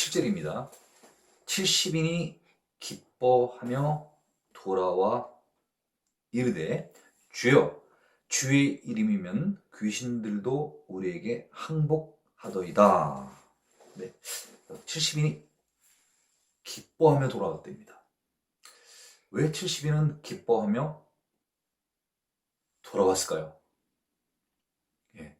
7절입니다. 70인이 기뻐하며 돌아와 이르되 주여 주의 이름이면 귀신들도 우리에게 항복하더이다. 네, 70인이 기뻐하며 돌아왔답니다. 왜 70인은 기뻐하며 돌아왔을까요? 예.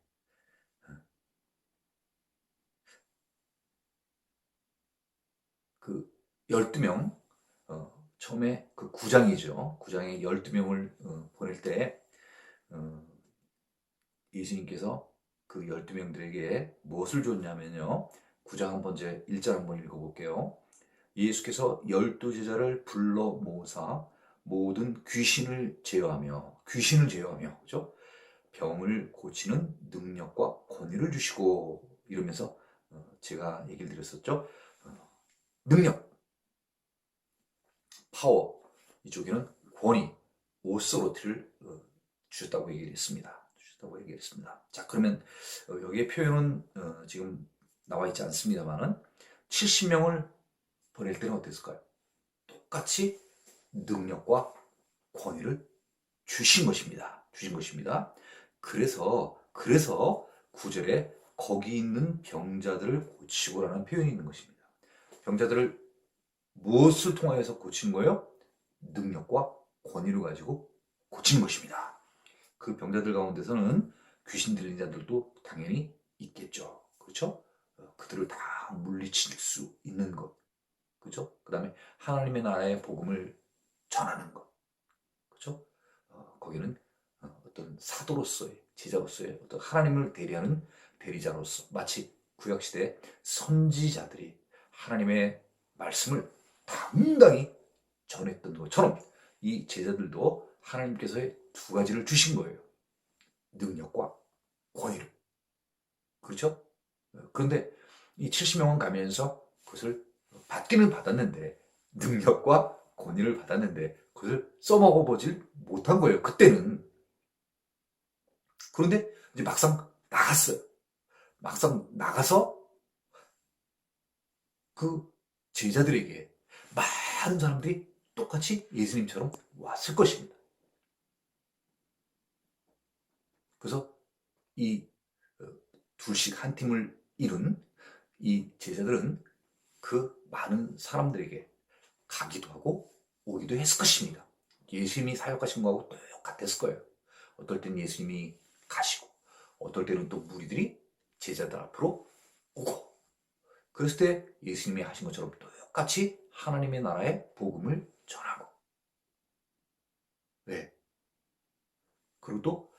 그 12명, 처음에 그 구장이죠. 구장에 12명을 보낼 때 예수님께서 그 12명들에게 무엇을 줬냐면요. 9장 한 번째 1절 한번 읽어볼게요. 예수께서 12제자를 불러 모으사 모든 귀신을 제어하며 그죠? 병을 고치는 능력과 권위를 주시고 이러면서 제가 얘기를 드렸었죠. 능력, 파워, 이쪽에는 권위, 오소로티를 주셨다고 얘기를 했습니다. 자, 그러면 여기에 표현은 지금 나와 있지 않습니다만은 70명을 보낼 때는 어땠을까요? 똑같이 능력과 권위를 주신 것입니다. 그래서 9절에 거기 있는 병자들을 고치고라는 표현이 있는 것입니다. 병자들을 무엇을 통하여서 고친 거예요? 능력과 권위를 가지고 고친 것입니다. 그 병자들 가운데서는 귀신 들린 자들도 당연히 있겠죠. 그렇죠? 그들을 다 물리칠 수 있는 것. 그렇죠? 그 다음에 하나님의 나라의 복음을 전하는 것. 그렇죠? 거기는 어떤 사도로서의, 제자로서의 어떤 하나님을 대리하는 대리자로서 마치 구약시대 선지자들이 하나님의 말씀을 당당히 전했던 것처럼 이 제자들도 하나님께서의 두 가지를 주신 거예요. 능력과 권위를. 그렇죠? 그런데 이 70명은 가면서 그것을 받기는 받았는데 능력과 권위를 받았는데 그것을 써먹어 보질 못한 거예요. 그때는. 그런데 이제 막상 나갔어요. 막상 나가서 그 제자들에게 많은 사람들이 똑같이 예수님처럼 왔을 것입니다. 그래서 이 둘씩 한 팀을 이룬 이 제자들은 그 많은 사람들에게 가기도 하고 오기도 했을 것입니다. 예수님이 사역하신 거하고 똑같았을 거예요. 어떨 때는 예수님이 가시고 어떨 때는 또 무리들이 제자들 앞으로 오고 그랬을 때 예수님이 하신 것처럼 똑같이 하나님의 나라의 복음을 전하고 네. 그리고 또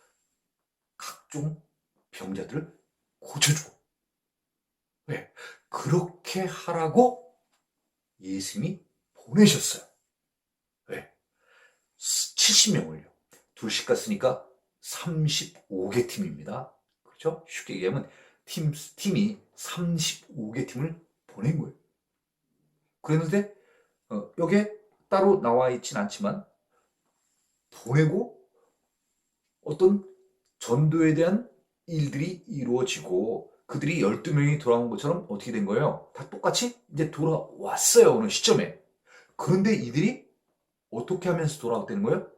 각종 병자들을 고쳐주고 네. 그렇게 하라고 예수님이 보내셨어요. 네. 70명을요. 둘씩 갔으니까 35개 팀입니다. 그렇죠? 쉽게 얘기하면 팀이 35개 팀을 보낸 거예요. 그랬는데 여기에 따로 나와 있진 않지만 보내고 어떤 전도에 대한 일들이 이루어지고 그들이 12명이 돌아온 것처럼 어떻게 된 거예요? 다 똑같이 이제 돌아왔어요. 어느 시점에. 그런데 이들이 어떻게 하면서 돌아왔다는 거예요?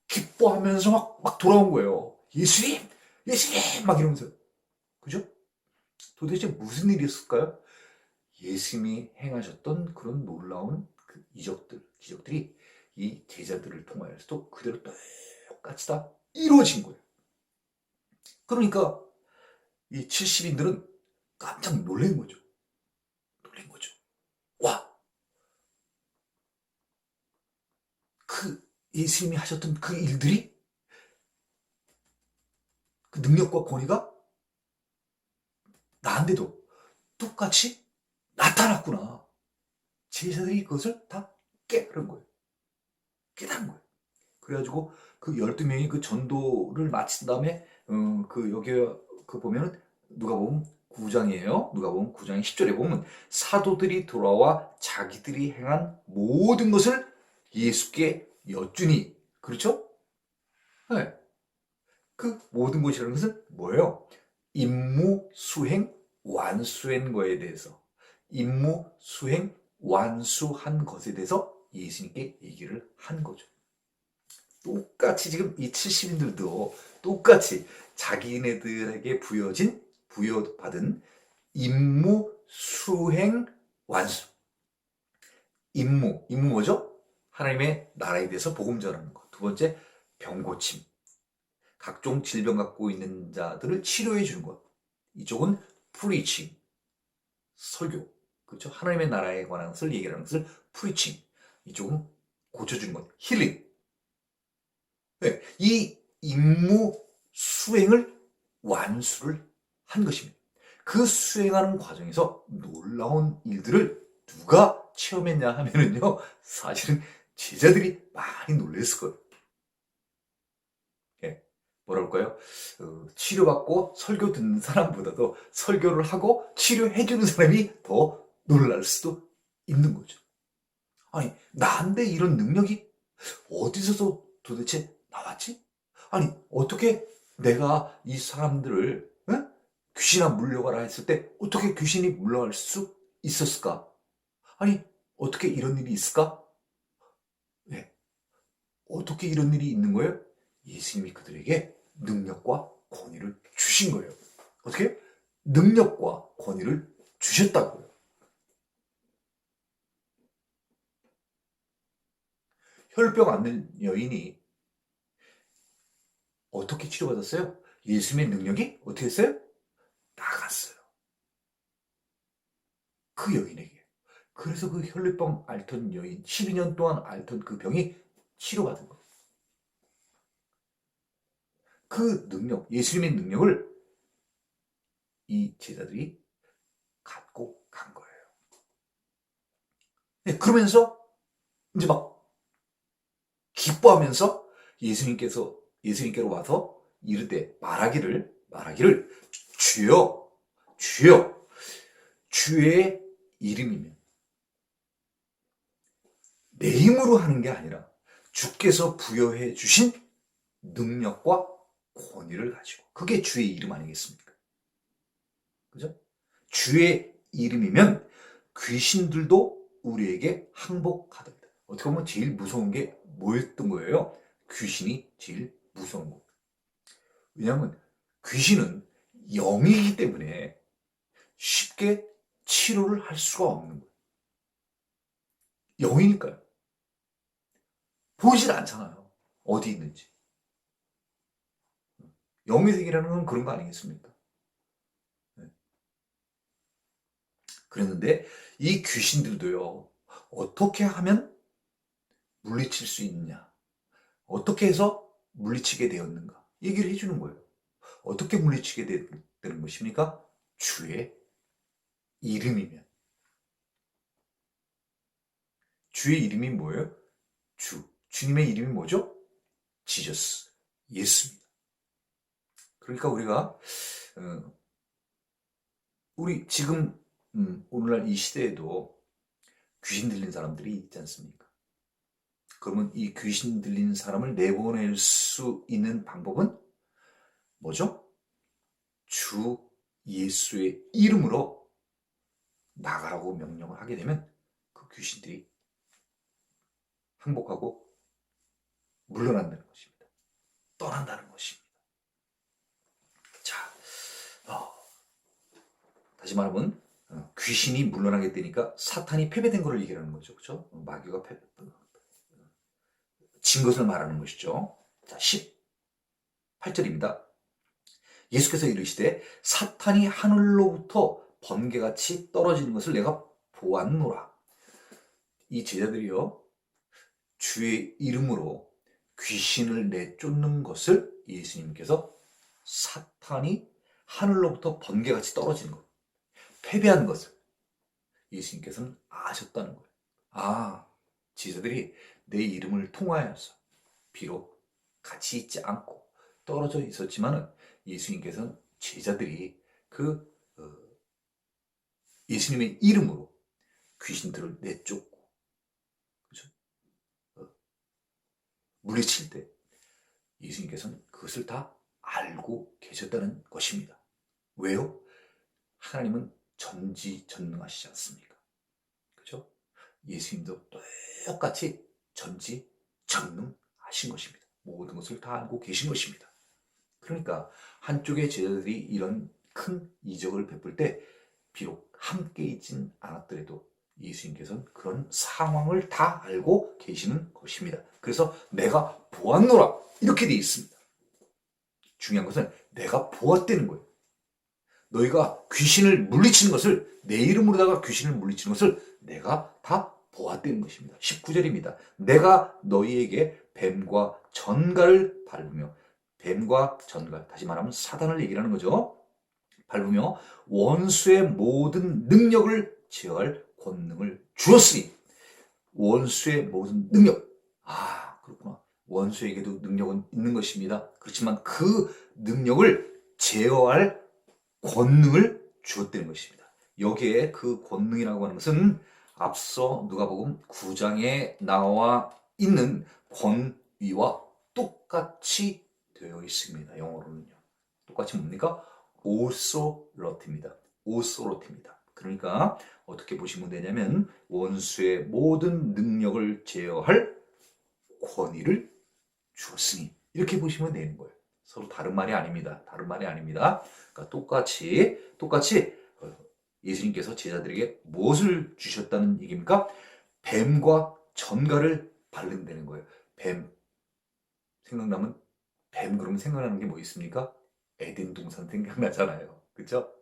기뻐하면서 막 돌아온 거예요. 예수님! 예수님! 막 이러면서. 그죠? 도대체 무슨 일이었을까요? 예수님이 행하셨던 그런 놀라운 그 기적들이 이 제자들을 통하여서도 그대로 똑같이 다 이루어진 거예요. 그러니까 이 70인들은 깜짝 놀란 거죠. 와! 그 예수님이 하셨던 그 일들이 그 능력과 권위가 나한테도 똑같이 나타났구나. 제자들이 그것을 다 깨달은 거예요. 그래가지고 그 12명이 그 전도를 마친 다음에 여기 그 보면은 누가복음 9장이에요. 누가복음 9장의 10절에 보면 사도들이 돌아와 자기들이 행한 모든 것을 예수께 여쭈니 그렇죠? 네. 그 모든 것이라는 것은 뭐예요? 임무 수행 완수한 거에 대해서 임무 수행 완수한 것에 대해서 예수님께 얘기를 한 거죠. 똑같이 지금 이 70인들도 똑같이 자기네들에게 부여받은 임무 수행 완수. 임무 뭐죠? 하나님의 나라에 대해서 복음 전하는 것. 두 번째, 병 고침. 각종 질병 갖고 있는 자들을 치료해 주는 것. 이쪽은 preaching, 설교. 그렇죠? 하나님의 나라에 관한 것을 얘기하는 것을 preaching. 이쪽은 고쳐주는 것, healing. 네, 이 임무 수행을 완수를 한 것입니다. 그 수행하는 과정에서 놀라운 일들을 누가 체험했냐 하면은요, 사실은 제자들이 많이 놀랐을 거예요. 예, 뭐랄까요? 치료받고 설교 듣는 사람보다도 설교를 하고 치료해주는 사람이 더 놀랄 수도 있는 거죠. 아니, 나한테 이런 능력이 어디서 도대체 나왔지? 아니, 어떻게 내가 이 사람들을 귀신아 물려가라 했을 때 어떻게 귀신이 물러갈 수 있었을까? 아니, 어떻게 이런 일이 있을까? 네. 어떻게 이런 일이 있는 거예요? 예수님이 그들에게 능력과 권위를 주신 거예요. 어떻게? 능력과 권위를 주셨다고요. 혈병 앓는 여인이 어떻게 치료받았어요? 예수님의 능력이 어떻게 했어요? 나갔어요. 그 여인에게. 그래서 그 혈류병 앓던 여인, 12년 동안 앓던 그 병이 치료받은 거예요. 그 능력, 예수님의 능력을 이 제자들이 갖고 간 거예요. 네, 그러면서 이제 막 기뻐하면서 예수님께로 와서 이르되 말하기를 주여 주의 이름이면 내 힘으로 하는 게 아니라 주께서 부여해 주신 능력과 권위를 가지고, 그게 주의 이름 아니겠습니까? 그죠? 주의 이름이면 귀신들도 우리에게 항복하답니다. 어떻게 보면 제일 무서운 게 뭐였던 거예요? 귀신이 제일 무서운 겁니다. 왜냐하면 귀신은 영이기 때문에 쉽게 치료를 할 수가 없는 거예요. 영이니까요. 보이질 않잖아요. 어디 있는지. 영의 세계라는 건 그런 거 아니겠습니까? 그랬는데 이 귀신들도요, 어떻게 하면 물리칠 수 있느냐, 어떻게 해서 물리치게 되었는가 얘기를 해주는 거예요. 어떻게 물리치게 되는 것입니까? 주의 이름이면. 주의 이름이 뭐예요? 주님의 이름이 뭐죠? 지저스, 예수입니다. 그러니까 우리 지금 오늘날 이 시대에도 귀신 들린 사람들이 있지 않습니까? 그러면 이 귀신 들린 사람을 내보낼 수 있는 방법은 뭐죠? 주 예수의 이름으로 나가라고 명령을 하게 되면 그 귀신들이 항복하고 물러난다는 것입니다. 떠난다는 것입니다. 자, 다시 말하면 귀신이 물러나게 되니까 사탄이 패배된 것을 얘기하는 거죠. 그렇죠? 마귀가 진 것을 말하는 것이죠. 자, 18절입니다. 예수께서 이르시되 사탄이 하늘로부터 번개같이 떨어지는 것을 내가 보았노라. 이 제자들이요, 주의 이름으로 귀신을 내쫓는 것을 예수님께서 사탄이 하늘로부터 번개같이 떨어지는 것, 패배한 것을 예수님께서는 아셨다는 거예요. 아, 제자들이 내 이름을 통하여서 비록 같이 있지 않고 떨어져 있었지만은 예수님께서는 제자들이 예수님의 이름으로 귀신들을 내쫓고, 그렇죠? 물리칠 때 예수님께서는 그것을 다 알고 계셨다는 것입니다. 왜요? 하나님은 전지전능하시지 않습니까? 그죠? 예수님도 똑같이 전지전능하신 것입니다. 모든 것을 다 알고 계신 것입니다. 그러니까 한쪽의 제자들이 이런 큰 이적을 베풀 때 비록 함께 있진 않았더라도 예수님께서는 그런 상황을 다 알고 계시는 것입니다. 그래서 내가 보았노라 이렇게 되어 있습니다. 중요한 것은 내가 보았다는 거예요. 너희가 귀신을 물리치는 것을, 내 이름으로다가 귀신을 물리치는 것을 내가 다 보았다는 것입니다. 19절입니다. 내가 너희에게 뱀과 전갈을 밟으며, 뱀과 전갈, 다시 말하면 사단을 얘기하는 거죠. 밟으며 원수의 모든 능력을 제어할 권능을 주었으니. 원수의 모든 능력. 그렇구나. 원수에게도 능력은 있는 것입니다. 그렇지만 그 능력을 제어할 권능을 주었다는 것입니다. 여기에 그 권능이라고 하는 것은 앞서 누가복음 9장에 나와 있는 권위와 똑같이 되어 있습니다. 영어로는요. 똑같이 뭡니까? 오소러티입니다. 오소러티입니다. 그러니까 어떻게 보시면 되냐면 원수의 모든 능력을 제어할 권위를 주었으니 이렇게 보시면 되는 거예요. 서로 다른 말이 아닙니다. 다른 말이 아닙니다. 그러니까 똑같이 예수님께서 제자들에게 무엇을 주셨다는 얘기입니까? 뱀과 전갈을 바른다는 거예요. 뱀 생각나면 뱀 그러면 생각나는 게 뭐 있습니까? 에덴 동산 생각나잖아요. 그렇죠?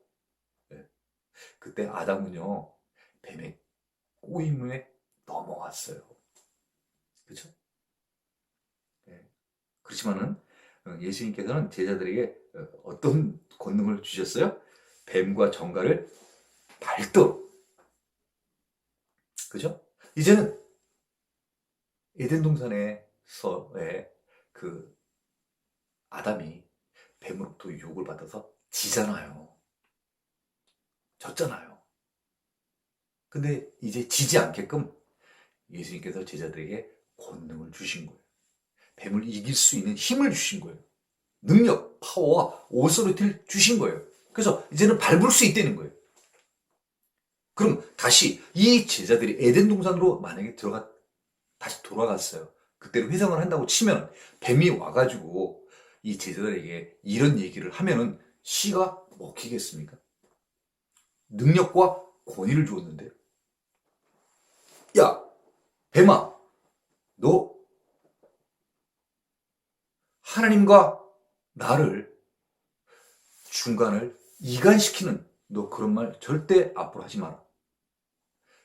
네. 그때 아담은요 뱀의 꼬임에 넘어갔어요. 그렇죠? 네. 그렇지만은 예수님께서는 제자들에게 어떤 권능을 주셨어요? 뱀과 전갈을 밟도록. 그죠? 이제는 에덴 동산에서의 그 아담이 뱀으로부터 유혹을 받아서 지잖아요. 졌잖아요. 근데 이제 지지 않게끔 예수님께서 제자들에게 권능을 주신 거예요. 뱀을 이길 수 있는 힘을 주신 거예요. 능력, 파워와 오소리티를 주신 거예요. 그래서 이제는 밟을 수 있다는 거예요. 그럼 다시 이 제자들이 에덴 동산으로 만약에 다시 돌아갔어요. 그때로 회상을 한다고 치면 뱀이 와가지고 이 제자들에게 이런 얘기를 하면은 씨가 먹히겠습니까? 능력과 권위를 주었는데, 야, 뱀아, 너 하나님과 나를 중간을 이간시키는 너 그런 말 절대 앞으로 하지 마라.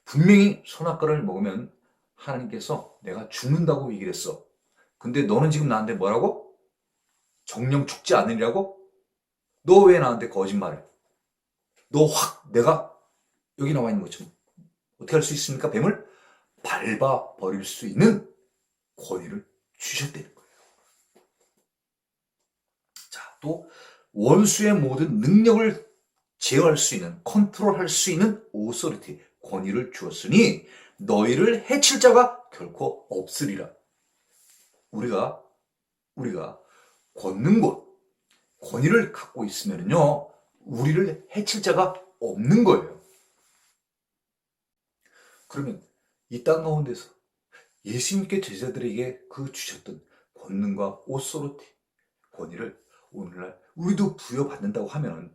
분명히 선악과를 먹으면 하나님께서 내가 죽는다고 얘기를 했어. 근데 너는 지금 나한테 뭐라고? 정령 죽지 않으리라고? 너 왜 나한테 거짓말해? 너 확 내가 여기 나와 있는 것처럼 어떻게 할 수 있습니까? 뱀을 밟아버릴 수 있는 권위를 주셨다는 거예요. 자, 또 원수의 모든 능력을 제어할 수 있는, 컨트롤할 수 있는 오소리티, 권위를 주었으니 너희를 해칠 자가 결코 없으리라. 우리가 권위를 갖고 있으면요, 우리를 해칠 자가 없는 거예요. 그러면 이 땅 가운데서 예수님께 제자들에게 그 주셨던 권능과 오소리티, 권위를 오늘날 우리도 부여받는다고 하면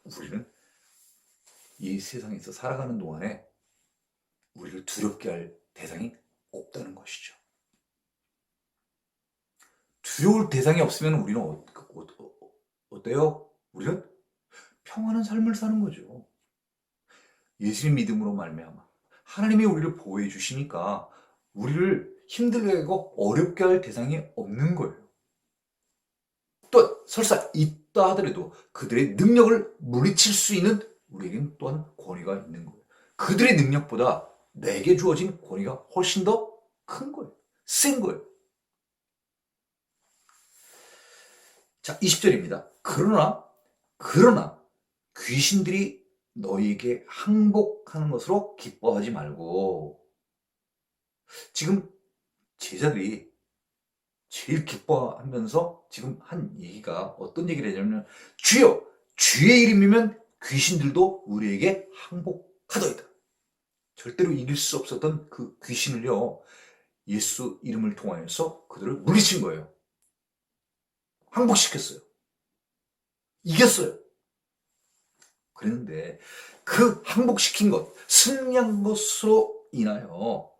우리는 이 세상에서 살아가는 동안에 우리를 두렵게 할 대상이 없다는 것이죠. 두려울 대상이 없으면 우리는 어때요? 우리는 평안한 삶을 사는 거죠. 예수님 믿음으로 말미암아 하나님이 우리를 보호해 주시니까 우리를 힘들게 하고 어렵게 할 대상이 없는 거예요. 또 설사 있다 하더라도 그들의 능력을 물리칠 수 있는 우리에게는 또한 권위가 있는 거예요. 그들의 능력보다 내게 주어진 권위가 훨씬 더 큰 거예요. 센 거예요. 자, 20절입니다. 그러나 귀신들이 너희에게 항복하는 것으로 기뻐하지 말고. 지금 제자들이 제일 기뻐하면서 지금 한 얘기가 어떤 얘기를 하냐면, 주여, 주의 이름이면 귀신들도 우리에게 항복하더이다. 절대로 이길 수 없었던 그 귀신을요, 예수 이름을 통하여서 그들을 물리친 거예요. 항복시켰어요. 이겼어요. 그랬는데 그 항복시킨 것, 승리한 것으로 인하여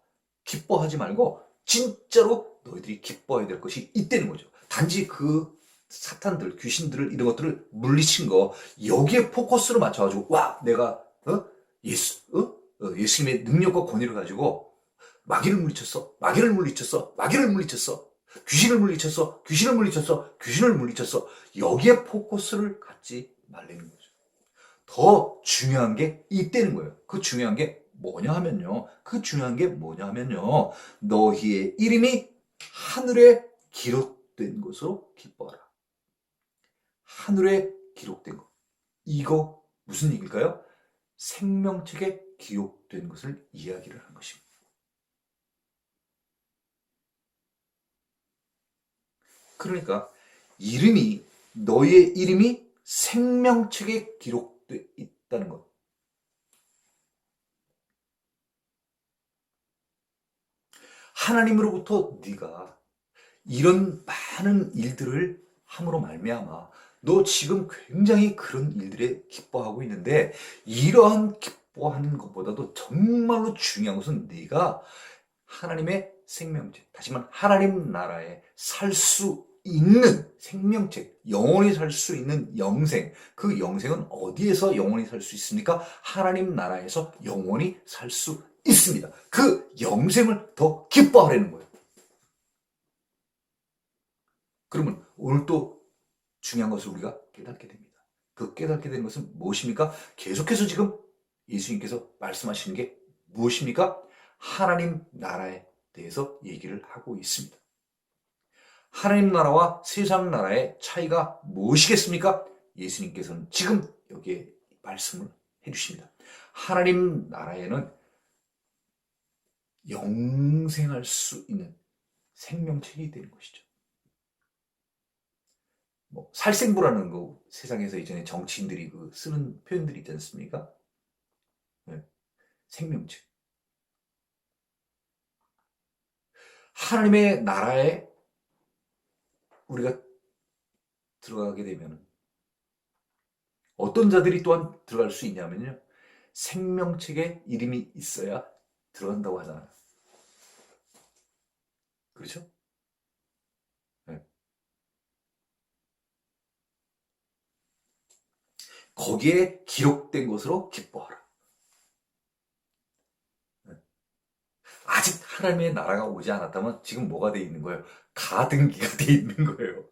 기뻐하지 말고 진짜로 너희들이 기뻐해야 될 것이 있다는 거죠. 단지 그 사탄들, 귀신들을 이런 것들을 물리친 거, 여기에 포커스를 맞춰가지고 와 내가 예수님의 능력과 권위를 가지고 마귀를 물리쳤어, 마귀를 물리쳤어, 마귀를 물리쳤어, 귀신을 물리쳤어, 귀신을 물리쳤어, 귀신을 물리쳤어. 여기에 포커스를 갖지 말라는 거죠. 더 중요한 게 있다는 거예요. 그 중요한 게 뭐냐 하면요. 그 중요한 게 뭐냐 하면요. 너희의 이름이 하늘에 기록된 것으로 기뻐하라. 하늘에 기록된 것. 이거 무슨 얘기일까요? 생명책에 기록된 것을 이야기를 하는 것입니다. 그러니까 너희의 이름이 생명책에 기록되어 있다는 것. 하나님으로부터 네가 이런 많은 일들을 함으로 말미암아 너 지금 굉장히 그런 일들에 기뻐하고 있는데, 이러한 기뻐하는 것보다도 정말로 중요한 것은 네가 하나님의 생명책, 다시 말하면 하나님 나라에 살 수 있는 생명책, 영원히 살 수 있는 영생. 그 영생은 어디에서 영원히 살 수 있습니까? 하나님 나라에서 영원히 살 수 있습니다. 그 영생을 더 기뻐하라는 거예요. 그러면 오늘 또 중요한 것을 우리가 깨닫게 됩니다. 그 깨닫게 되는 것은 무엇입니까? 계속해서 지금 예수님께서 말씀하시는 게 무엇입니까? 하나님 나라에 대해서 얘기를 하고 있습니다. 하나님 나라와 세상 나라의 차이가 무엇이겠습니까? 예수님께서는 지금 여기에 말씀을 해주십니다. 하나님 나라에는 영생할 수 있는 생명책이 되는 것이죠. 살생부라는 거 세상에서 이전에 정치인들이 쓰는 표현들이 있지 않습니까? 네. 생명책. 하나님의 나라에 우리가 들어가게 되면 어떤 자들이 또한 들어갈 수 있냐면요. 생명책에 이름이 있어야 들어간다고 하잖아요. 그렇죠? 네. 거기에 기록된 것으로 기뻐하라. 네. 아직 하나님의 나라가 오지 않았다면 지금 뭐가 돼 있는 거예요? 가등기가 돼 있는 거예요.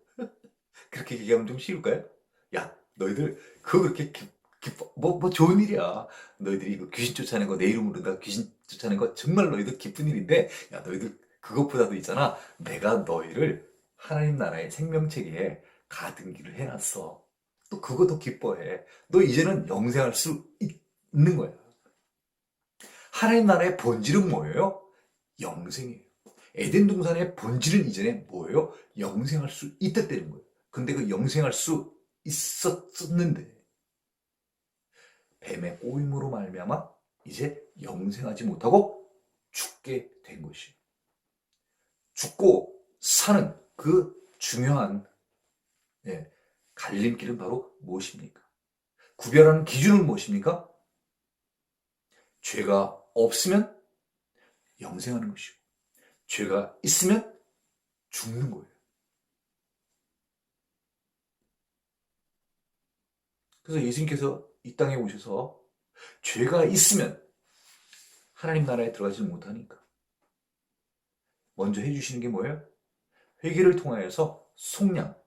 그렇게 얘기하면 좀 쉬울까요? 야, 너희들 그거 그렇게 기뻐 뭐 좋은 일이야. 너희들이 그 귀신 쫓아내는 거, 내 이름으로 다 귀신 쫓아내는 거 정말 너희들 기쁜 일인데, 야 너희들 그것보다도 있잖아. 내가 너희를 하나님 나라의 생명책에 가등기를 해놨어. 또 그것도 기뻐해. 너 이제는 영생할 수 있는 거야. 하나님 나라의 본질은 뭐예요? 영생이에요. 에덴 동산의 본질은 이전에 뭐예요? 영생할 수 있었다는 거예요. 근데 그 영생할 수 있었는데 뱀의 꼬임으로 말미암아 이제 영생하지 못하고 죽게 된 것이에요. 죽고 사는 그 중요한 갈림길은 바로 무엇입니까? 구별하는 기준은 무엇입니까? 죄가 없으면 영생하는 것이고, 죄가 있으면 죽는 거예요. 그래서 예수님께서 이 땅에 오셔서 죄가 있으면 하나님 나라에 들어가지 못하니까 먼저 해주시는 게 뭐예요? 회개를 통하여서 속량.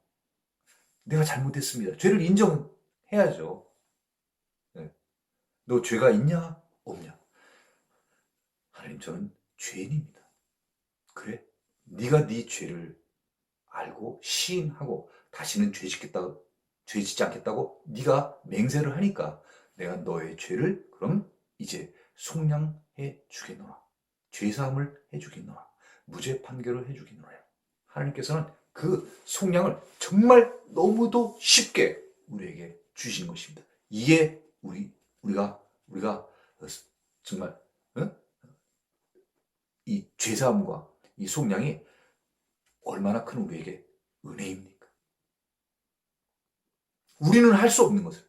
내가 잘못했습니다. 죄를 인정해야죠. 네. 너 죄가 있냐? 없냐? 하나님, 저는 죄인입니다. 그래? 네가 네 죄를 알고 시인하고 다시는 죄 짓지 않겠다고 네가 맹세를 하니까 내가 너의 죄를 그럼 이제 속량해 주겠노라. 죄사함을 해주겠노라. 무죄 판결을 해주겠노라. 하나님께서는 그 속량을 정말 너무도 쉽게 우리에게 주신 것입니다. 이게 우리가 정말 어? 이 죄사함과 이 속량이 얼마나 큰 우리에게 은혜입니까? 우리는 할 수 없는 것을,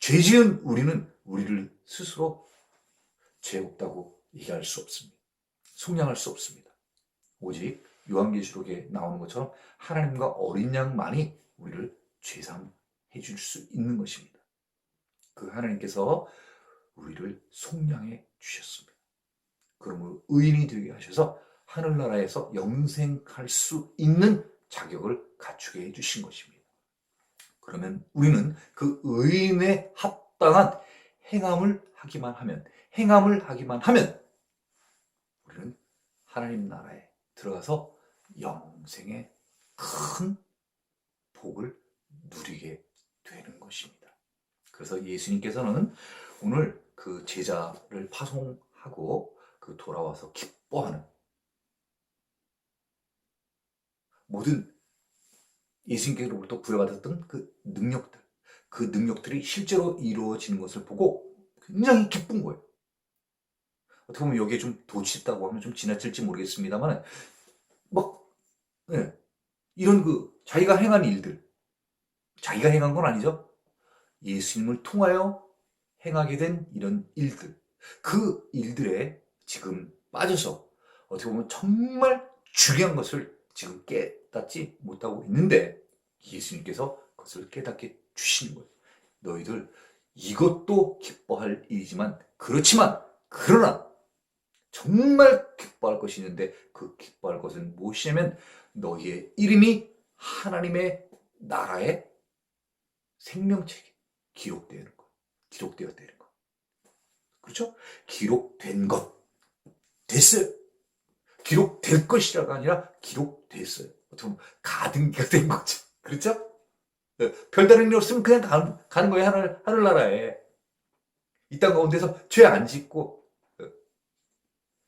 죄 지은 우리는 우리를 스스로 죄 없다고 얘기할 수 없습니다. 속량할 수 없습니다. 오직 요한계시록에 나오는 것처럼 하나님과 어린 양만이 우리를 죄사함 해줄 수 있는 것입니다. 그 하나님께서 우리를 속량해 주셨습니다. 그러므로 의인이 되게 하셔서 하늘나라에서 영생할 수 있는 자격을 갖추게 해주신 것입니다. 그러면 우리는 그 의인에 합당한 행함을 하기만 하면 우리는 하나님 나라에 들어가서 영생의 큰 복을 누리게 되는 것입니다. 그래서 예수님께서는 오늘 그 제자를 파송하고 그 돌아와서 기뻐하는 모든 예수님께로부터 부여받았던 그 능력들이 실제로 이루어지는 것을 보고 굉장히 기쁜 거예요. 어떻게 보면 여기에 좀 도취했다고 하면 좀 지나칠지 모르겠습니다만, 막, 네, 이런 그 자기가 행한 일들, 자기가 행한 건 아니죠. 예수님을 통하여 행하게 된 이런 일들, 그 일들에 지금 빠져서 어떻게 보면 정말 중요한 것을 지금 깨닫지 못하고 있는데 예수님께서 그것을 깨닫게 주시는 거예요. 너희들 이것도 기뻐할 일이지만 그러나 정말 기뻐할 것이 있는데 그 기뻐할 것은 무엇이냐면 너희의 이름이 하나님의 나라의 생명책에 기록되는 것, 기록되었다는 것. 그렇죠? 기록된 것. 됐어요. 기록될 것이라가 아니라 기록됐어요. 어떻게 보면 가등기가 된 거죠. 그렇죠? 별다른 일 없으면 그냥 가는 거예요. 하늘나라에. 이 땅 가운데서 죄 안 짓고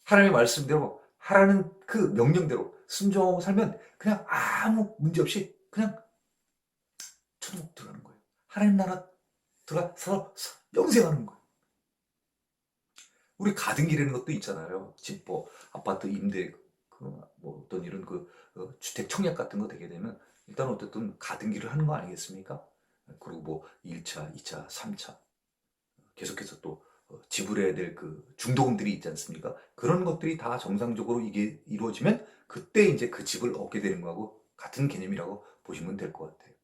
하나님의 말씀대로 하라는 그 명령대로 순종하고 살면 그냥 아무 문제 없이 그냥 천국 들어가는 거예요. 하나님 나라 들어가서 영생하는 거예요. 우리 가등기라는 것도 있잖아요. 집, 아파트 임대, 어떤 이런 주택 청약 같은 거 되게 되면 일단 어쨌든 가등기를 하는 거 아니겠습니까? 그리고 1차, 2차, 3차 계속해서 또 지불해야 될 그 중도금들이 있지 않습니까? 그런 것들이 다 정상적으로 이게 이루어지면 그때 이제 그 집을 얻게 되는 거하고 같은 개념이라고 보시면 될 것 같아요.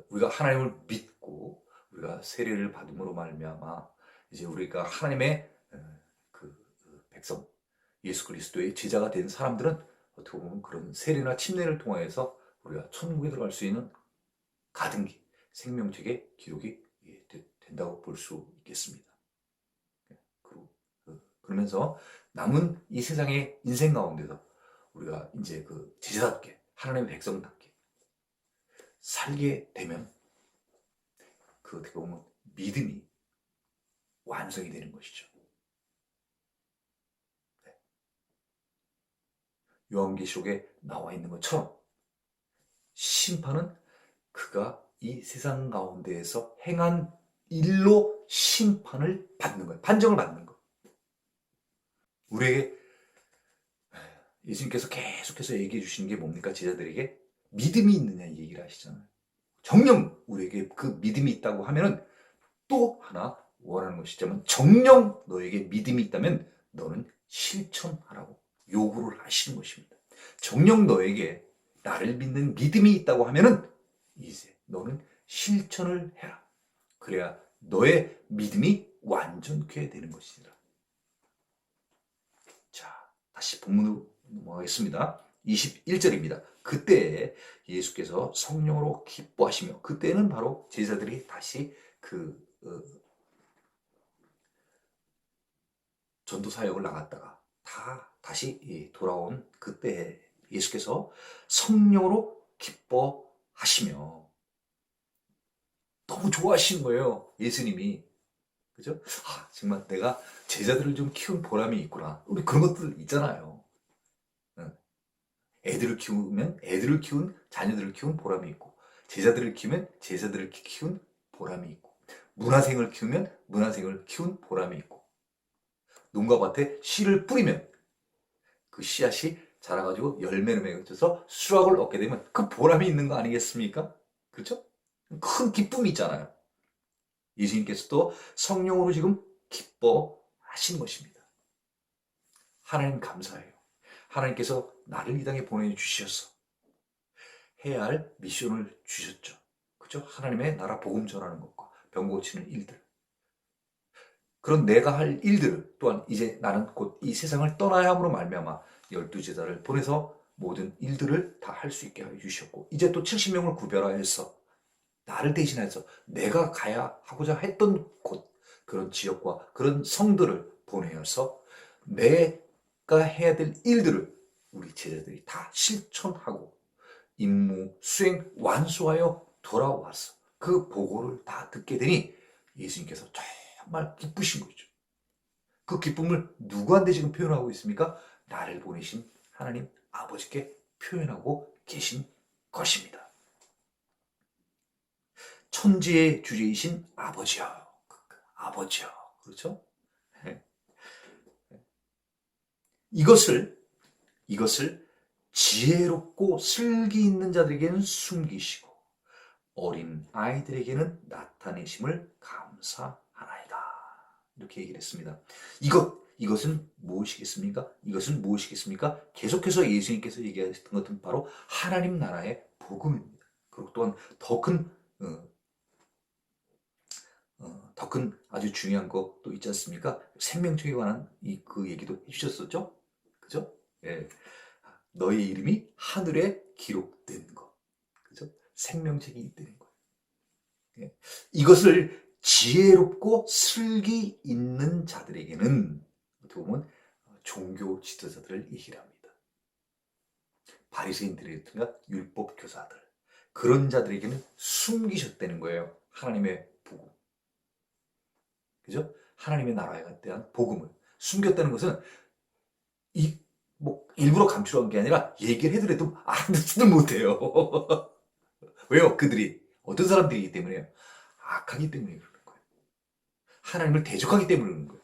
우리가 하나님을 믿고 우리가 세례를 받음으로 말미암아 이제 우리가 하나님의 그 백성 예수 그리스도의 제자가 된 사람들은 어떻게 보면 그런 세례나 침례를 통하여서 우리가 천국에 들어갈 수 있는 가등기 생명책의 기록이 된다고 볼 수 있겠습니다. 그러면서 남은 이 세상의 인생 가운데서 우리가 이제 그 제자답게 하나님의 백성답게 살게 되면 그 어떻게 보면 믿음이 완성이 되는 것이죠. 네. 요한계시록에 나와 있는 것처럼 심판은 그가 이 세상 가운데에서 행한 일로 심판을 받는 거예요. 판정을 받는 거예요. 우리에게 예수님께서 계속해서 얘기해 주시는 게 뭡니까? 제자들에게 믿음이 있느냐 얘기를 하시잖아요. 정녕 우리에게 그 믿음이 있다고 하면은 또 하나 원하는 것이자면 정녕 너에게 믿음이 있다면 너는 실천하라고 요구를 하시는 것입니다. 정녕 너에게 나를 믿는 믿음이 있다고 하면은 이제 너는 실천을 해라. 그래야 너의 믿음이 완전케 되는 것이라. 자, 다시 본문으로 넘어가겠습니다. 21절입니다. 그때 예수께서 성령으로 기뻐하시며 그때는 바로 제자들이 다시 전도 사역을 나갔다가 다시 돌아온 그때 예수께서 성령으로 기뻐하시며 너무 좋아하시는 거예요. 예수님이. 그죠? 정말 내가 제자들을 좀 키운 보람이 있구나. 우리 그런 것들 있잖아요. 애들을 키우면 애들을 키운 자녀들을 키운 보람이 있고 제자들을 키우면 제자들을 키운 보람이 있고 문화생을 키우면 문화생을 키운 보람이 있고, 농가 밭에 씨를 뿌리면 그 씨앗이 자라가지고 열매를 맺어서 수확을 얻게 되면 그 보람이 있는 거 아니겠습니까? 그렇죠? 큰 기쁨이 있잖아요. 예수님께서도 성령으로 지금 기뻐하신 것입니다. 하나님 감사해요. 하나님께서 나를 이 땅에 보내주셔서 해야 할 미션을 주셨죠. 그죠? 하나님의 나라 복음 전하는 것과 병 고치는 일들. 그런 내가 할 일들을 또한 이제 나는 곧 이 세상을 떠나야 함으로 말미암아 12제자를 보내서 모든 일들을 다 할 수 있게 해주셨고, 이제 또 70명을 구별하여서 나를 대신해서 내가 가야 하고자 했던 곳, 그런 지역과 그런 성들을 보내어서 내가 해야 될 일들을 우리 제자들이 다 실천하고 임무 수행 완수하여 돌아와서 그 보고를 다 듣게 되니 예수님께서 정말 기쁘신 거죠. 그 기쁨을 누구한테 지금 표현하고 있습니까? 나를 보내신 하나님 아버지께 표현하고 계신 것입니다. 천지의 주제이신 아버지요. 아버지요. 그렇죠? 이것을 지혜롭고 슬기 있는 자들에게는 숨기시고 어린 아이들에게는 나타내심을 감사하나이다. 이렇게 얘기를 했습니다. 이것은 무엇이겠습니까? 이것은 무엇이겠습니까? 계속해서 예수님께서 얘기하셨던 것은 바로 하나님 나라의 복음입니다. 그리고 또한 더 큰 아주 중요한 것도 있지 않습니까? 생명책에 관한 그 얘기도 해주셨었죠? 그죠? 예. 너의 이름이 하늘에 기록된 것. 그죠? 생명책이 있다는 거예요. 예. 이것을 지혜롭고 슬기 있는 자들에게는 어떻게 보면 종교 지도자들을 얘기를 합니다. 바리새인들이든가 율법 교사들, 그런 자들에게는 숨기셨다는 거예요. 하나님의 복음. 그죠? 하나님의 나라에 대한 복음을 숨겼다는 것은 일부러 감추려는 게 아니라 얘기를 해드려도 알아듣지도 못해요. 왜요? 그들이 어떤 사람들이기 때문에요. 악하기 때문에 그러는 거예요. 하나님을 대적하기 때문에 그러는 거예요.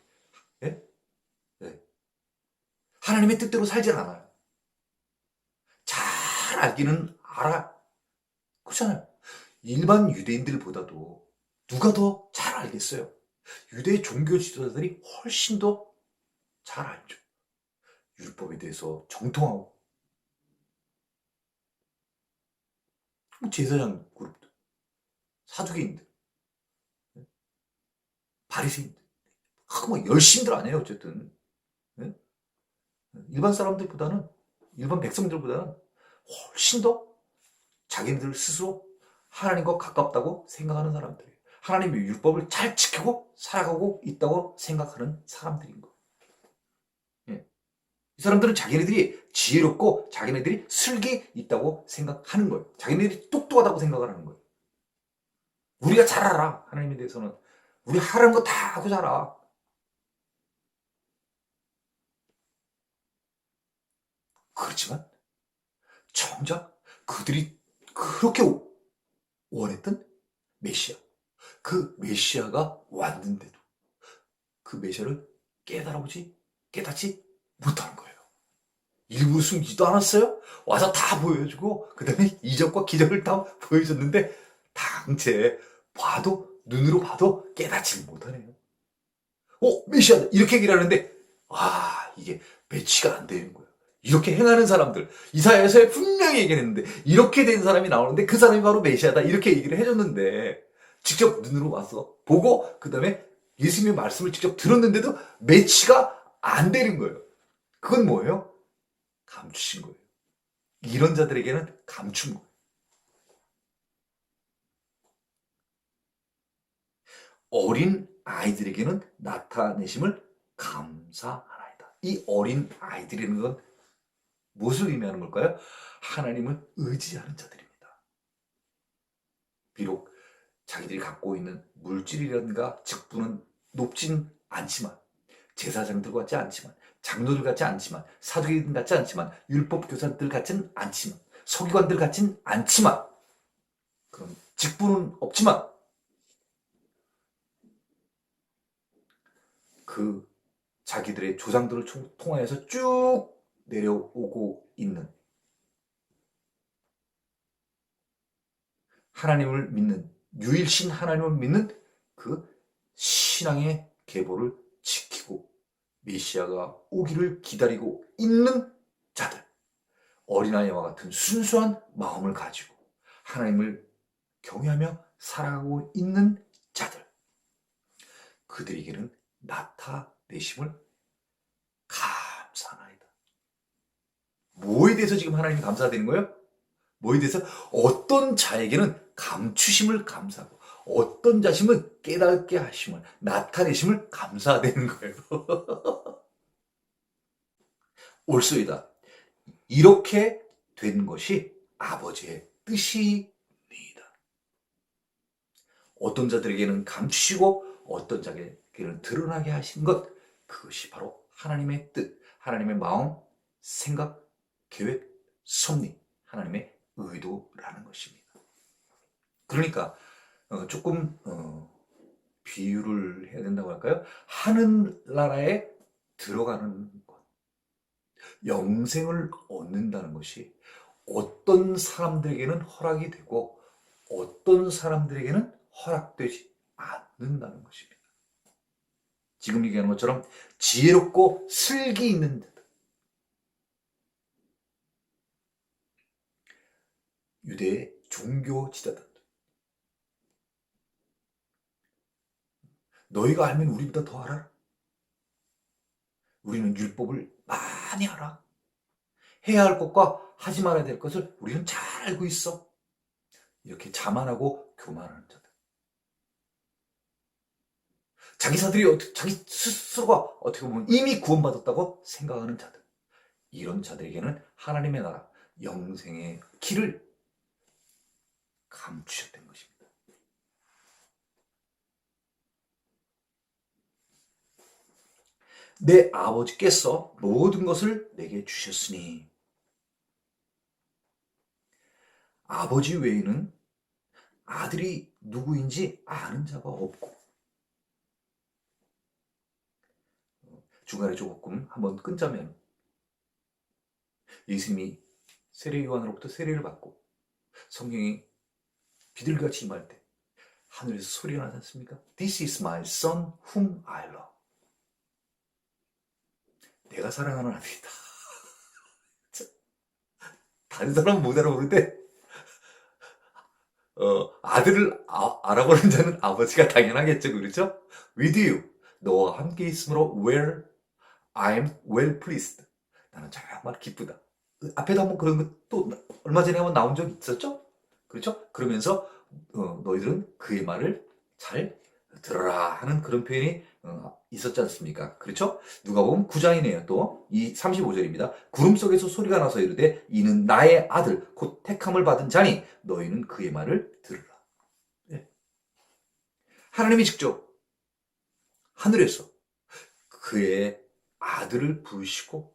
예? 네. 하나님의 뜻대로 살질 않아요. 잘 알기는 알아. 그렇잖아요. 일반 유대인들보다도 누가 더 잘 알겠어요? 유대 종교 지도자들이 훨씬 더 잘 알죠. 율법에 대해서 정통하고. 제사장 그룹들, 사두개인들, 바리새인들, 열심들 안 해요. 어쨌든 일반 사람들보다는, 일반 백성들보다는 훨씬 더 자기네들 스스로 하나님과 가깝다고 생각하는 사람들이에요. 하나님의 율법을 잘 지키고 살아가고 있다고 생각하는 사람들인 거예요. 예. 이 사람들은 자기네들이 지혜롭고 자기네들이 슬기 있다고 생각하는 거예요. 자기네들이 똑똑하다고 생각을 하는 거예요. 우리가 잘 알아. 하나님에 대해서는 우리 하라는 거 다 하고 잘 알아. 그렇지만 정작 그들이 그렇게 원했던 메시아, 그 메시아가 왔는데도 그 메시아를 깨닫지 못하는 거예요. 일부 숨기지도 않았어요. 와서 다 보여주고 그 다음에 이적과 기적을 다 보여줬는데 당체 눈으로 봐도 깨닫지 못하네요. 메시아다 이렇게 얘기를 하는데 이게 매치가 안 되는 거예요. 이렇게 행하는 사람들, 이사야서에 분명히 얘기했는데 이렇게 된 사람이 나오는데 그 사람이 바로 메시아다 이렇게 얘기를 해줬는데 직접 눈으로 와서 보고 그 다음에 예수님의 말씀을 직접 들었는데도 매치가 안 되는 거예요. 그건 뭐예요? 감추신 거예요. 이런 자들에게는 감춘 거예요. 어린 아이들에게는 나타내심을 감사하나이다. 이 어린 아이들이라는 건 무엇을 의미하는 걸까요? 하나님을 의지하는 자들입니다. 비록 자기들이 갖고 있는 물질이라든가 직분은 높진 않지만, 제사장들 같지 않지만, 장로들 같지 않지만, 사두개인 같지 않지만, 율법 교사들 같진 않지만, 서기관들 같진 않지만, 그런 직분은 없지만 그 자기들의 조상들을 통하여서 쭉 내려오고 있는 하나님을 믿는, 유일신 하나님을 믿는 그 신앙의 계보를 지키고 메시아가 오기를 기다리고 있는 자들, 어린아이와 같은 순수한 마음을 가지고 하나님을 경외하며 살아가고 있는 자들, 그들에게는 나타내심을 감사하나이다. 뭐에 대해서 지금 하나님이 감사되는 거예요? 뭐에 대해서? 어떤 자에게는 감추심을 감사하고 어떤 자심은 깨닫게 하심을, 나타내심을 감사되는 거예요. 옳소이다. 이렇게 된 것이 아버지의 뜻이니이다. 어떤 자들에게는 감추시고 어떤 자에게는 드러나게 하신 것, 그것이 바로 하나님의 뜻, 하나님의 마음, 생각, 계획, 섭리, 하나님의 의도라는 것입니다. 그러니까 조금 비유를 해야 된다고 할까요? 하늘나라에 들어가는 것, 영생을 얻는다는 것이 어떤 사람들에게는 허락이 되고 어떤 사람들에게는 허락되지 않는다는 것입니다. 지금 얘기하는 것처럼 지혜롭고 슬기 있는 자들, 유대의 종교 지도자들, 너희가 알면 우리보다 더 알아? 우리는 율법을 많이 알아. 해야 할 것과 하지 말아야 될 것을 우리는 잘 알고 있어. 이렇게 자만하고 교만하는 자들. 자기 스스로가 어떻게 보면 이미 구원받았다고 생각하는 자들. 이런 자들에게는 하나님의 나라, 영생의 길을 감추셨던 것입니다. 내 아버지께서 모든 것을 내게 주셨으니 아버지 외에는 아들이 누구인지 아는 자가 없고, 중간에 조금 한번 끊자면 예수님이 세례 요한으로부터 세례를 받고 성령이 비둘기같이 임할 때 하늘에서 소리가 나지 않습니까? This is my son whom I love. 내가 사랑하는 아들이다. 다른 사람은 못 알아보는데 아들을 알아보는 자는 아버지가 당연하겠죠. 그렇죠? With you, 너와 함께 있으므로 where I'm well pleased. 나는 정말 기쁘다. 앞에도 한번 그런 거 또 얼마 전에 한번 나온 적 있었죠? 그렇죠? 그러면서 너희들은 그의 말을 잘 들어라 하는 그런 표현이 있었지 않습니까? 그렇죠? 누가 보면 9장이네요. 또 이 35절입니다. 구름 속에서 소리가 나서 이르되 이는 나의 아들 곧 택함을 받은 자니 너희는 그의 말을 들으라. 네. 하나님이 직접 하늘에서 그의 아들을 부르시고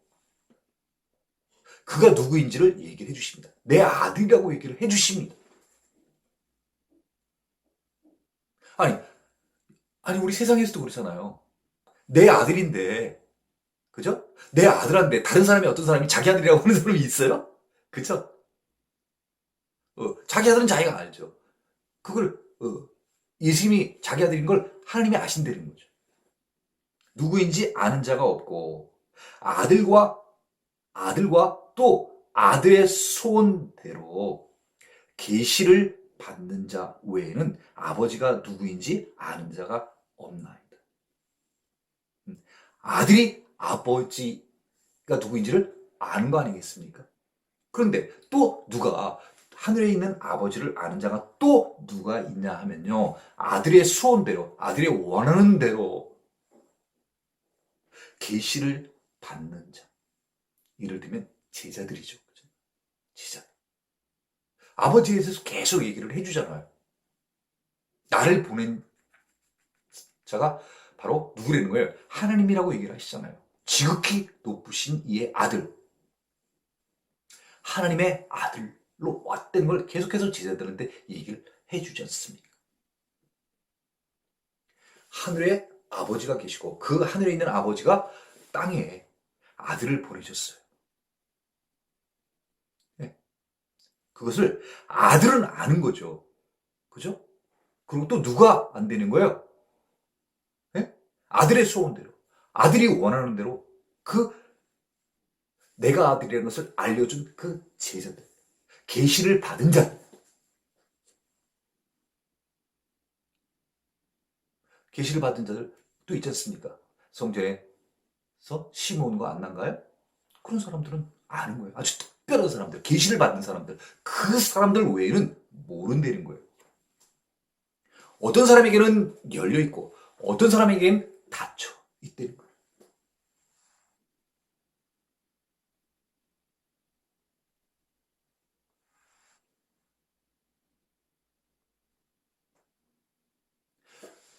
그가 누구인지를 얘기를 해주십니다. 내 아들이라고 얘기를 해주십니다. 아니 우리 세상에서도 그렇잖아요. 내 아들인데, 그죠? 내 아들한테 다른 사람이, 어떤 사람이 자기 아들이라고 하는 사람이 있어요? 그죠? 자기 아들은 자기가 알죠. 그걸 예수님이 자기 아들인 걸 하나님이 아신다는 거죠. 누구인지 아는 자가 없고 아들과 또 아들의 소원대로 계시를 받는 자 외에는 아버지가 누구인지 아는 자가 없나이다. 아들이 아버지가 누구인지를 아는 거 아니겠습니까? 그런데 또 누가, 하늘에 있는 아버지를 아는 자가 또 누가 있냐 하면요, 아들의 소원대로, 아들의 원하는 대로 계시를 받는 자, 예를 들면 제자들이죠. 제자. 아버지에 대해서 계속 얘기를 해주잖아요. 나를 보낸 자가 바로 누구라는 거예요? 하나님이라고 얘기를 하시잖아요. 지극히 높으신 이의 아들, 하나님의 아들로 왔다는 걸 계속해서 제자들한테 얘기를 해주지 않습니까? 하늘에 아버지가 계시고 그 하늘에 있는 아버지가 땅에 아들을 보내셨어요. 네. 그것을 아들은 아는 거죠. 그죠? 그리고 또 누가 안 되는 거예요? 네? 아들의 소원대로, 아들이 원하는 대로 그 내가 아들이라는 것을 알려준 그 제자들, 계시를 받은 자, 계시를 받은 자들 또 있지 않습니까? 성전에서 시몬과 안나인가요? 그런 사람들은 아는 거예요. 아주 특별한 사람들, 계시를 받는 사람들, 그 사람들 외에는 모른다는 거예요. 어떤 사람에게는 열려 있고 어떤 사람에게는 닫혀 있다는 거예요.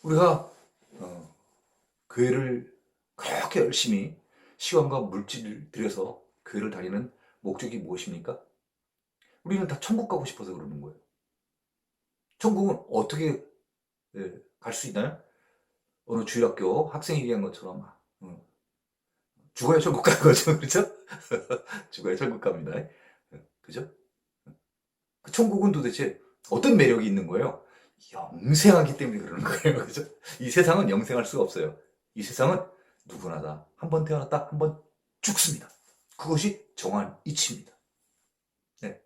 우리가 교회를 그렇게 열심히 시간과 물질을 들여서 교회를 다니는 목적이 무엇입니까? 우리는 다 천국 가고 싶어서 그러는 거예요. 천국은 어떻게 갈 수 있나요? 어느 주일학교 학생이 얘기한 것처럼 죽어야 천국 가는 거죠. 그렇죠? 죽어야 천국 갑니다. 그죠? 그 천국은 도대체 어떤 매력이 있는 거예요? 영생하기 때문에 그러는 거예요. 그죠? 이 세상은 영생할 수가 없어요. 이 세상은 누구나 다 한 번 태어났다 한 번 죽습니다. 그것이 정한 이치입니다. 네.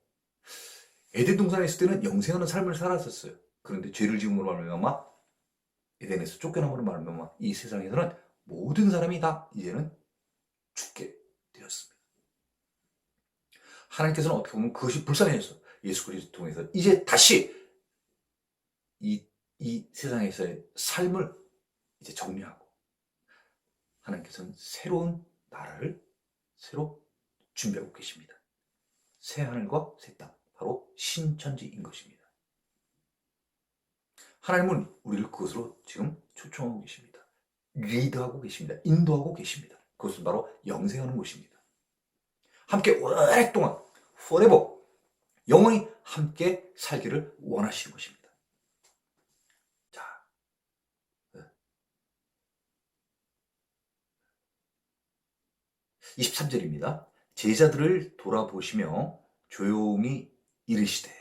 에덴 동산에 있을 때는 영생하는 삶을 살았었어요. 그런데 죄를 지음으로 말미암아 에덴에서 쫓겨남으로 말미암아 이 세상에서는 모든 사람이 다 이제는 죽게 되었습니다. 하나님께서는 어떻게 보면 그것이 불쌍해서 예수 그리스도 통해서 이제 다시 이 세상에서의 삶을 이제 정리하고 하나님께서는 새로운 나라를 새로 준비하고 계십니다. 새 하늘과 새 땅, 바로 신천지인 것입니다. 하나님은 우리를 그것으로 지금 초청하고 계십니다. 리드하고 계십니다. 인도하고 계십니다. 그것은 바로 영생하는 곳입니다. 함께 오랫동안 forever 영원히 함께 살기를 원하시는 것입니다. 자, 23절입니다. 제자들을 돌아보시며 조용히 이르시되.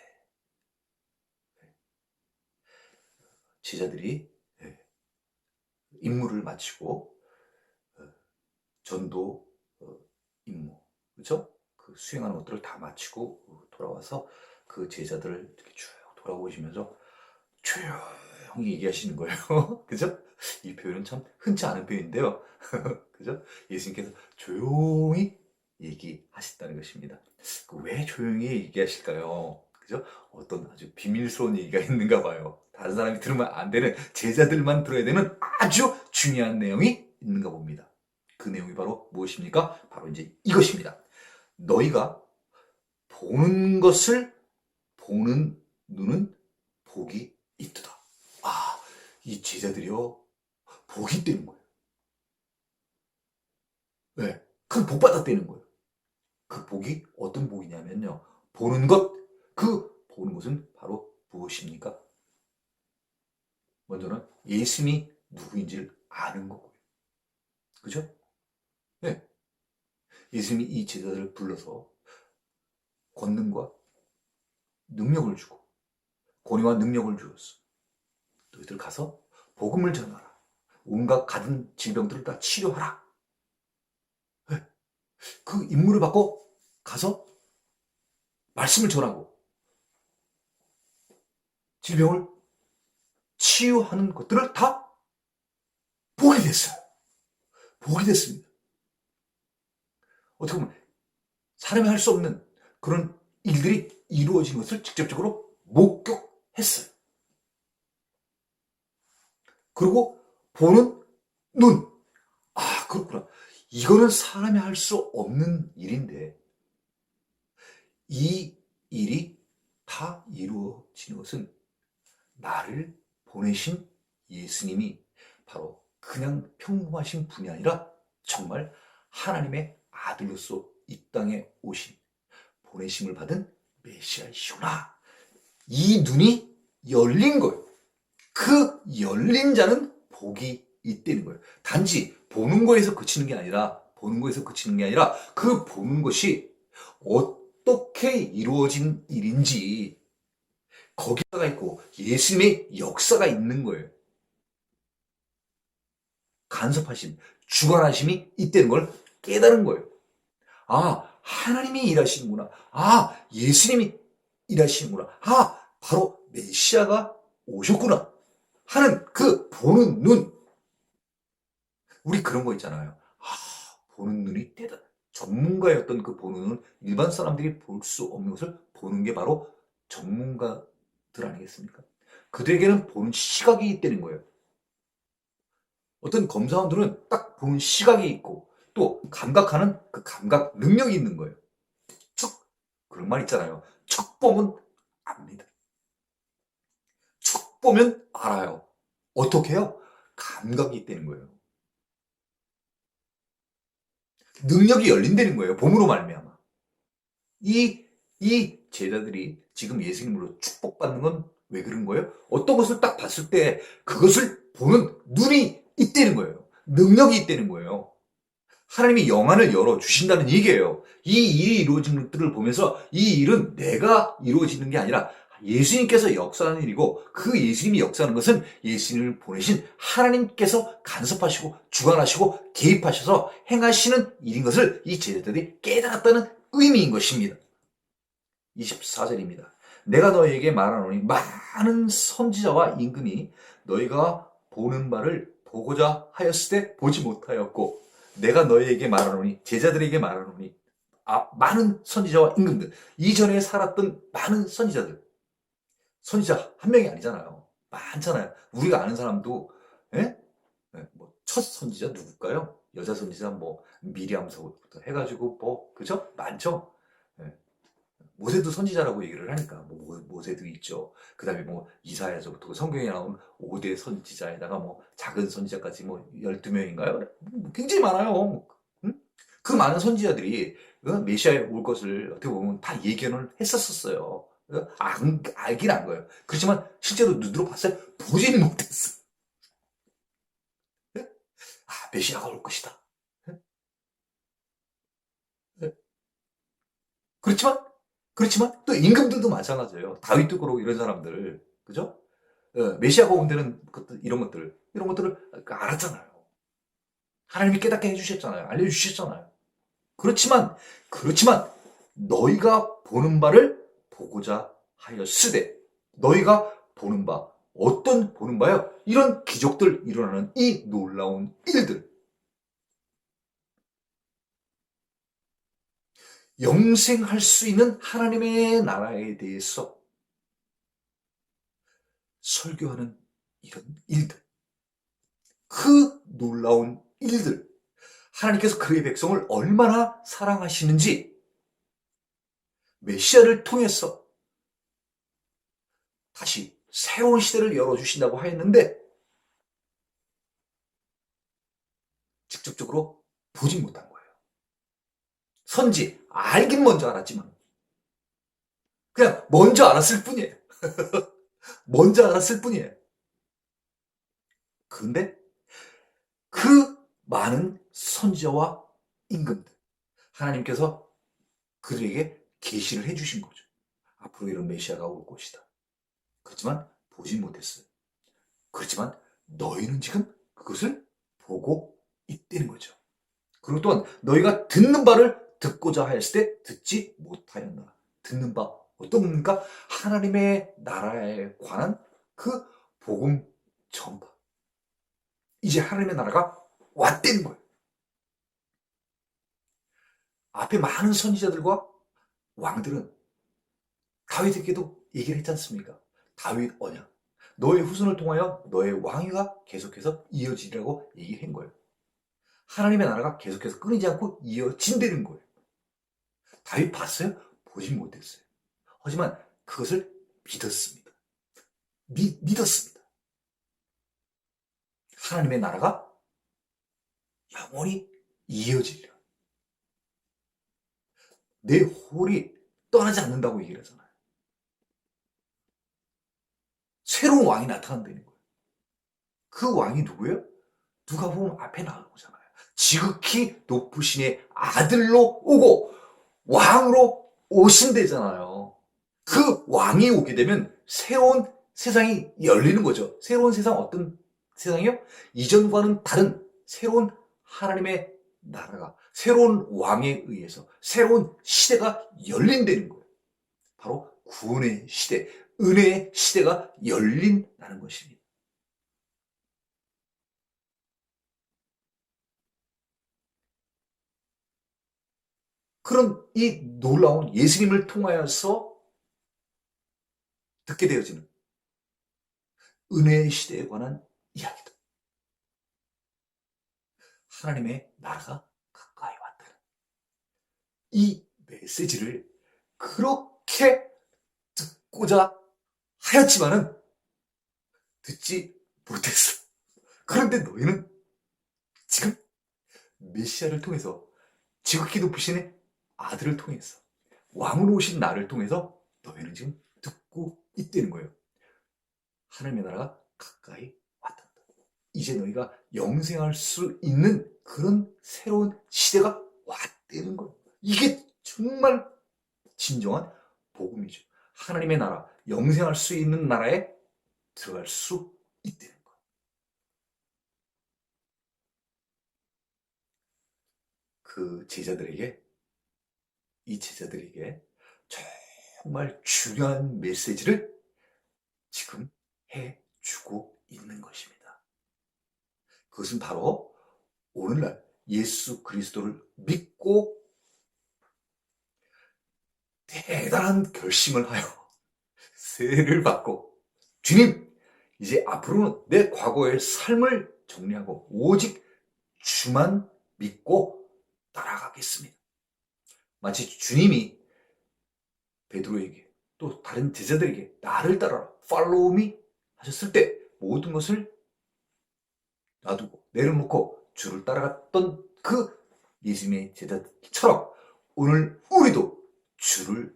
제자들이 임무를 마치고 전도 임무, 그렇죠? 그 수행하는 것들을 다 마치고 돌아와서 그 제자들을 이렇게 쭉 돌아보시면서 조용히 얘기하시는 거예요. 그죠? 이 표현은 참 흔치 않은 표현인데요. 그죠? 예수님께서 조용히 얘기하셨다는 것입니다. 왜 조용히 얘기하실까요? 그죠? 어떤 아주 비밀스러운 얘기가 있는가 봐요. 다른 사람이 들으면 안 되는, 제자들만 들어야 되는 아주 중요한 내용이 있는가 봅니다. 그 내용이 바로 무엇입니까? 바로 이제 이것입니다. 너희가 보는 것을 보는 눈은 복이 있도다. 아, 이 제자들이요, 복이 있다는 거예요. 네, 큰 복 받았다는 거예요. 그 복이 어떤 복이냐면요, 보는 것, 그 보는 것은 바로 무엇입니까? 먼저는 예수님이 누구인지를 아는 거고요. 그죠? 네. 예수님이 이 제자들을 불러서 권능과 능력을 주고 권위와 능력을 주었어. 너희들 가서 복음을 전하라. 온갖 가든 질병들을 다 치료하라. 네. 그 임무를 받고 가서 말씀을 전하고 질병을 치유하는 것들을 다 보게 됐어요. 보게 됐습니다. 어떻게 보면 사람이 할 수 없는 그런 일들이 이루어진 것을 직접적으로 목격했어요. 그리고 보는 눈. 아, 그렇구나. 이거는 사람이 할 수 없는 일인데 이 일이 다 이루어지는 것은 나를 보내신 예수님이 바로 그냥 평범하신 분이 아니라 정말 하나님의 아들로서 이 땅에 오신 보내심을 받은 메시아이시구나. 이 눈이 열린 거예요. 그 열린 자는 복이 있다는 거예요. 단지 보는 거에서 그치는 게 아니라 그 보는 것이 어떻게 이루어진 일인지 거기가 있고 예수님의 역사가 있는 거예요. 간섭하심, 주관하심이 있다는 걸 깨달은 거예요. 아, 하나님이 일하시는구나. 아, 예수님이 일하시는구나. 아, 바로 메시아가 오셨구나 하는 그 보는 눈. 우리 그런 거 있잖아요. 아, 보는 눈이 대단. 전문가였던 그 보는 눈은 일반 사람들이 볼 수 없는 것을 보는 게 바로 전문가들 아니겠습니까? 그들에게는 보는 시각이 있다는 거예요. 어떤 검사원들은 딱 보는 시각이 있고 또 감각하는 그 감각 능력이 있는 거예요. 척 그런 말 있잖아요. 척 보면 압니다. 척 보면 알아요. 어떻게 해요? 감각이 있다는 거예요. 능력이 열린다는 거예요. 봄으로 말미암아. 이 제자들이 지금 예수님으로 축복받는 건 왜 그런 거예요? 어떤 것을 딱 봤을 때 그것을 보는 눈이 있다는 거예요. 능력이 있다는 거예요. 하나님이 영안을 열어주신다는 얘기예요. 이 일이 이루어지는 것들을 보면서 이 일은 내가 이루어지는 게 아니라 예수님께서 역사하는 일이고 그 예수님이 역사하는 것은 예수님을 보내신 하나님께서 간섭하시고 주관하시고 개입하셔서 행하시는 일인 것을 이 제자들이 깨달았다는 의미인 것입니다. 24절입니다. 내가 너에게 말하노니 많은 선지자와 임금이 너희가 보는 바를 보고자 하였을 때 보지 못하였고 내가 너희에게 말하노니 제자들에게 말하노니 많은 선지자와 임금들 이전에 살았던 많은 선지자들 선지자 한 명이 아니잖아요. 많잖아요. 우리가 아는 사람도 예? 뭐첫 선지자 누굴까요? 여자 선지자 뭐 미리암서부터 해가지고 뭐 그죠? 많죠. 예. 모세도 선지자라고 얘기를 하니까 뭐 모세도 있죠. 그다음에 뭐 이사야서부터 성경에 나온 5대 선지자에다가 뭐 작은 선지자까지 뭐 12명인가요? 굉장히 많아요. 응? 그 많은 선지자들이 메시아에 올 것을 어떻게 보면 다 예견을 했었어요. 알긴 안 거예요. 그렇지만 실제로 눈으로 봤어요. 보지는 못했어. 아, 메시아가 올 것이다. 그렇지만 또 임금들도 마찬가지예요. 다윗도 그러고 이런 사람들, 그죠? 메시아가 온다는 것들, 이런 것들을 알았잖아요. 하나님이 깨닫게 해주셨잖아요. 알려주셨잖아요. 그렇지만 너희가 보는 바를 보고자 하였으되 너희가 보는 바 어떤 보는 바요? 이런 기적들 일어나는 이 놀라운 일들 영생할 수 있는 하나님의 나라에 대해서 설교하는 이런 일들 그 놀라운 일들 하나님께서 그의 백성을 얼마나 사랑하시는지 메시아를 통해서 다시 새로운 시대를 열어주신다고 하였는데 직접적으로 보지 못한 거예요. 선지 알긴 먼저 알았지만 그냥 먼저 알았을 뿐이에요. 먼저 알았을 뿐이에요. 그런데 그 많은 선지자와 임금들 하나님께서 그들에게 계시를 해주신 거죠. 앞으로 이런 메시아가 올 것이다. 그렇지만 보지 못했어요. 그렇지만 너희는 지금 그것을 보고 있다는 거죠. 그리고 또한 너희가 듣는 바를 듣고자 하였을 때 듣지 못하였나. 듣는 바 어떤 겁니까? 하나님의 나라에 관한 그 복음 전파. 이제 하나님의 나라가 왔다는 거예요. 앞에 많은 선지자들과 왕들은 다윗에게도 얘기를 했지 않습니까? 다윗 언약. 너의 후손을 통하여 너의 왕위가 계속해서 이어지리라고 얘기를 한 거예요. 하나님의 나라가 계속해서 끊이지 않고 이어진다는 거예요. 다윗 봤어요? 보진 못했어요. 하지만 그것을 믿었습니다. 믿었습니다. 하나님의 나라가 영원히 이어지리라. 내 홀이 떠나지 않는다고 얘기를 하잖아요. 새로운 왕이 나타난다는 거예요. 그 왕이 누구예요? 누가 보면 앞에 나오잖아요. 지극히 높으신의 아들로 오고 왕으로 오신대잖아요. 그 왕이 오게 되면 새로운 세상이 열리는 거죠. 새로운 세상, 어떤 세상이요? 이전과는 다른 새로운 하나님의 나라가, 새로운 왕에 의해서 새로운 시대가 열린다는 거예요. 바로 구원의 시대, 은혜의 시대가 열린다는 것입니다. 그런 이 놀라운 예수님을 통하여서 듣게 되어지는 은혜의 시대에 관한 이야기도, 하나님의 나라가 가까이 왔다는 이 메시지를 그렇게 듣고자 하였지만은 듣지 못했어. 그런데 너희는 지금 메시아를 통해서, 지극히 높으신 아들을 통해서, 왕으로 오신 나를 통해서 너희는 지금 듣고 있다는 거예요. 하나님의 나라가 가까이 왔다. 이제 너희가 영생할 수 있는 그런 새로운 시대가 왔다는 거예요. 이게 정말 진정한 복음이죠. 하나님의 나라, 영생할 수 있는 나라에 들어갈 수 있다는 거예요. 그 제자들에게, 이 제자들에게 정말 중요한 메시지를 지금 해주고 있는 것입니다. 그것은 바로 오늘날 예수 그리스도를 믿고 대단한 결심을 하여 세례를 받고, 주님, 이제 앞으로는 내 과거의 삶을 정리하고 오직 주만 믿고 따라가겠습니다. 마치 주님이 베드로에게 또 다른 제자들에게 나를 따라라, follow me 하셨을 때 모든 것을 놔두고 내려놓고 주를 따라갔던 그 예수님의 제자처럼 오늘 우리도 주를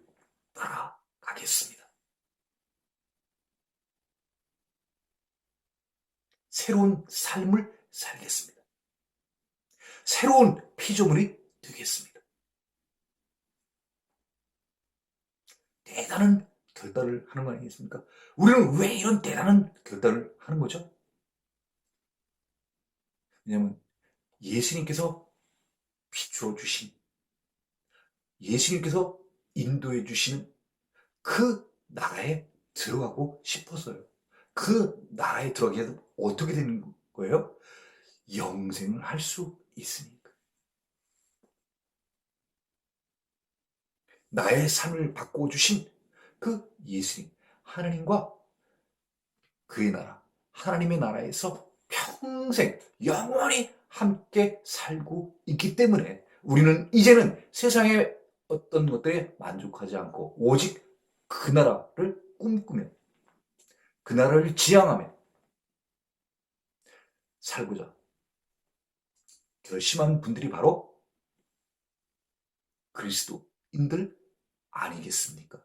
따라가겠습니다. 새로운 삶을 살겠습니다. 새로운 피조물이 되겠습니다. 대단한 결단을 하는 거 아니겠습니까? 우리는 왜 이런 대단한 결단을 하는 거죠? 왜냐하면 예수님께서 비추어 주신, 예수님께서 인도해 주시는 그 나라에 들어가고 싶었어요. 그 나라에 들어가게 되면 어떻게 되는 거예요? 영생을 할 수 있으니까. 나의 삶을 바꿔주신 그 예수님, 하나님과 그의 나라, 하나님의 나라에서 평생 영원히 함께 살고 있기 때문에 우리는 이제는 세상의 어떤 것들에 만족하지 않고 오직 그 나라를 꿈꾸며 그 나라를 지향하며 살고자 결심한 분들이 바로 그리스도인들 아니겠습니까?